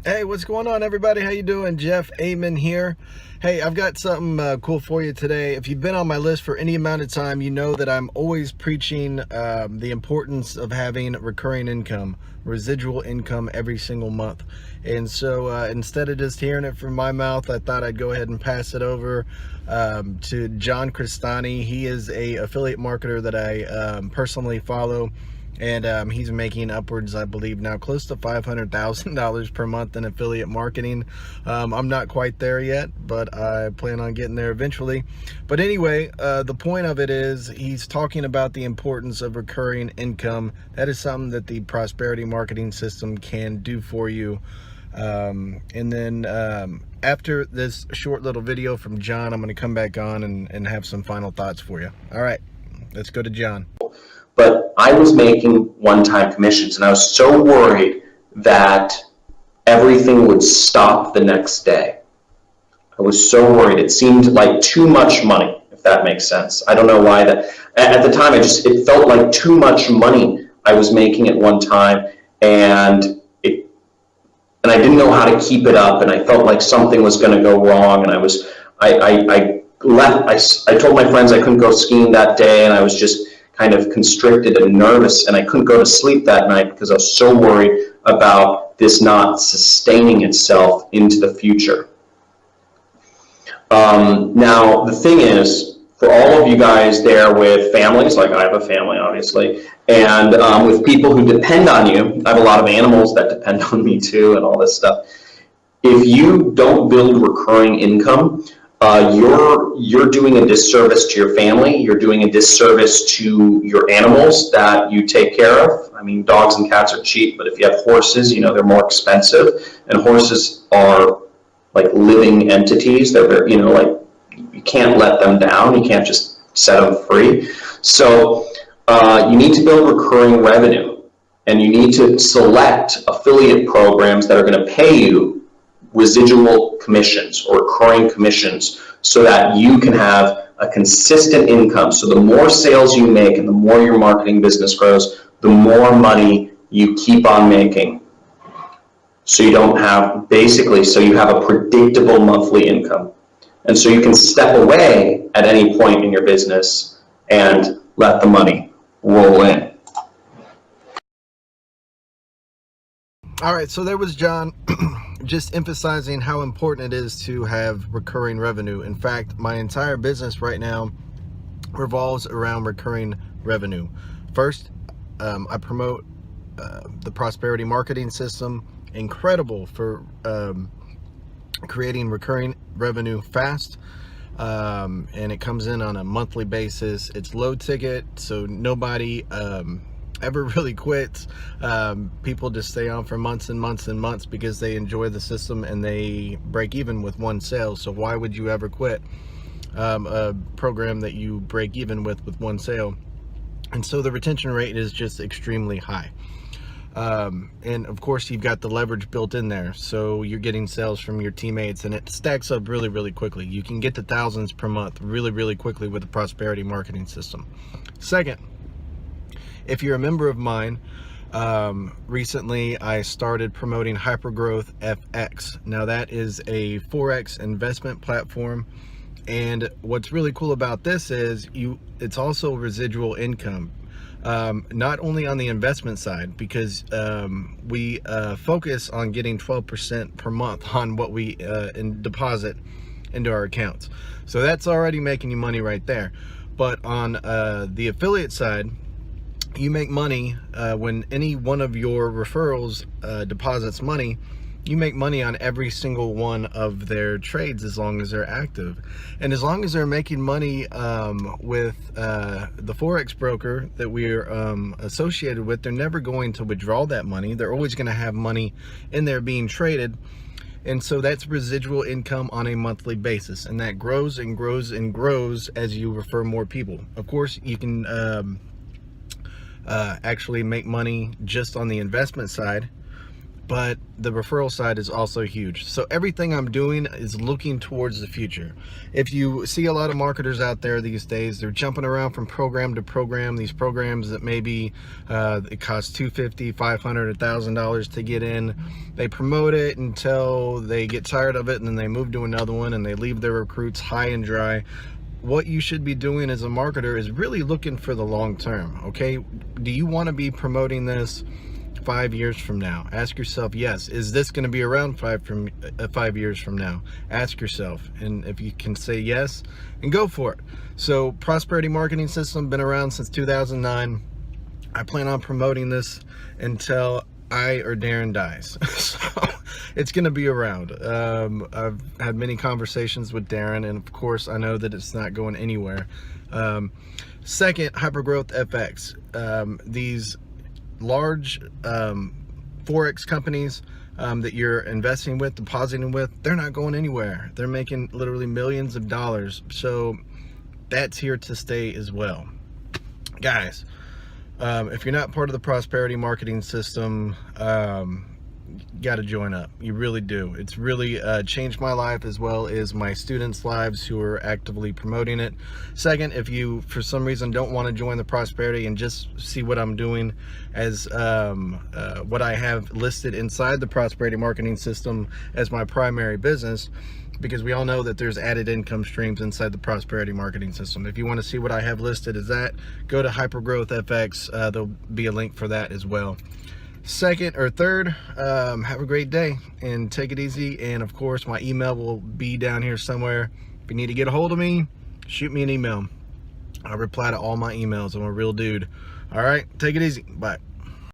Hey, what's going on, everybody? How you doing? Jeff Amen here. Hey, I've got something cool for you today. If you've been on my list for any amount of time, you know that I'm always preaching the importance of having recurring income, residual income every single month. And so instead of just hearing it from my mouth, I thought I'd go ahead and pass it over to John Cristani. He is a affiliate marketer that I personally follow. And he's making upwards, I believe now, close to $500,000 per month in affiliate marketing. I'm not quite there yet, but I plan on getting there eventually. But anyway, the point of it is he's talking about the importance of recurring income. That is something that the prosperity marketing system can do for you. And then after this short little video from John, I'm going to come back on and have some final thoughts for you. All right, let's go to John. But I was making one-time commissions, and I was so worried that everything would stop the next day. I was so worried. It seemed like too much money, if that makes sense. I don't know why that. At the time, it felt like too much money I was making at one time, and I didn't know how to keep it up, and I felt like something was going to go wrong, and I told my friends I couldn't go skiing that day, and I was just kind of constricted and nervous, and I couldn't go to sleep that night because I was so worried about this not sustaining itself into the future. Now, the thing is, for all of you guys there with families, like I have a family, obviously, and with people who depend on you, I have a lot of animals that depend on me too, and all this stuff. If you don't build recurring income, you're doing a disservice to your family. You're doing a disservice to your animals that you take care of. I mean, dogs and cats are cheap, but if you have horses, you know, they're more expensive. And horses are like living entities. They're, you know, like you can't let them down. You can't just set them free. So you need to build recurring revenue, and you need to select affiliate programs that are going to pay you residual commissions or recurring commissions so that you can have a consistent income. So the more sales you make and the more your marketing business grows, the more money you keep on making. So you don't have, basically, so you have a predictable monthly income. And so you can step away at any point in your business and let the money roll in. All right, so there was John just emphasizing how important it is to have recurring revenue. In fact, my entire business right now revolves around recurring revenue. First, I promote the prosperity marketing system, incredible for creating recurring revenue fast. And it comes in on a monthly basis. It's low ticket, so nobody ever really quits. People just stay on for months and months and months because they enjoy the system and they break even with one sale. So why would you ever quit a program that you break even with one sale? And so the retention rate is just extremely high. And of course you've got the leverage built in there, so you're getting sales from your teammates, and it stacks up really, really quickly. You can get to thousands per month really, really quickly with the prosperity marketing system. Second, if you're a member of mine, recently I started promoting Hypergrowth FX. Now that is a forex investment platform, and what's really cool about this is it's also residual income. Not only on the investment side, because we focus on getting 12% per month on what we deposit into our accounts. So that's already making you money right there. But on the affiliate side, you make money when any one of your referrals deposits money. You make money on every single one of their trades as long as they're active. And as long as they're making money with the forex broker that we're associated with, they're never going to withdraw that money. They're always going to have money in there being traded. And so that's residual income on a monthly basis, and that grows and grows and grows as you refer more people. Of course, you can actually make money just on the investment side. but the referral side is also huge. So everything I'm doing is looking towards the future. If you see a lot of marketers out there these days, they're jumping around from program to program, these programs that maybe it costs $250, $500, $1,000 to get in. They promote it until they get tired of it, and then they move to another one, and they leave their recruits high and dry. What you should be doing as a marketer is really looking for the long term, okay? Do you want to be promoting this 5 years from now? Ask yourself, yes, is this going to be around 5 years from now? Ask yourself, and if you can say yes, and go for it. So Prosperity Marketing System, been around since 2009. I plan on promoting this until I or Darren dies. So it's going to be around. I've had many conversations with Darren, and of course I know that it's not going anywhere. Second, Hypergrowth FX. These large forex companies that you're investing with, depositing with, they're not going anywhere. They're making literally millions of dollars. So that's here to stay as well. Guys, if you're not part of the Prosperity Marketing System, got to join up. You really do. It's really changed my life as well as my students' lives who are actively promoting it. Second, if you for some reason don't want to join the Prosperity and just see what I'm doing as what I have listed inside the Prosperity Marketing System as my primary business, because we all know that there's added income streams inside the Prosperity Marketing System. If you want to see what I have listed as that, go to Hypergrowth FX. There'll be a link for that as well. Second or third, have a great day and take it easy. And of course, my email will be down here somewhere. If you need to get a hold of me, shoot me an email. I reply to all my emails. I'm a real dude. All right, take it easy. Bye.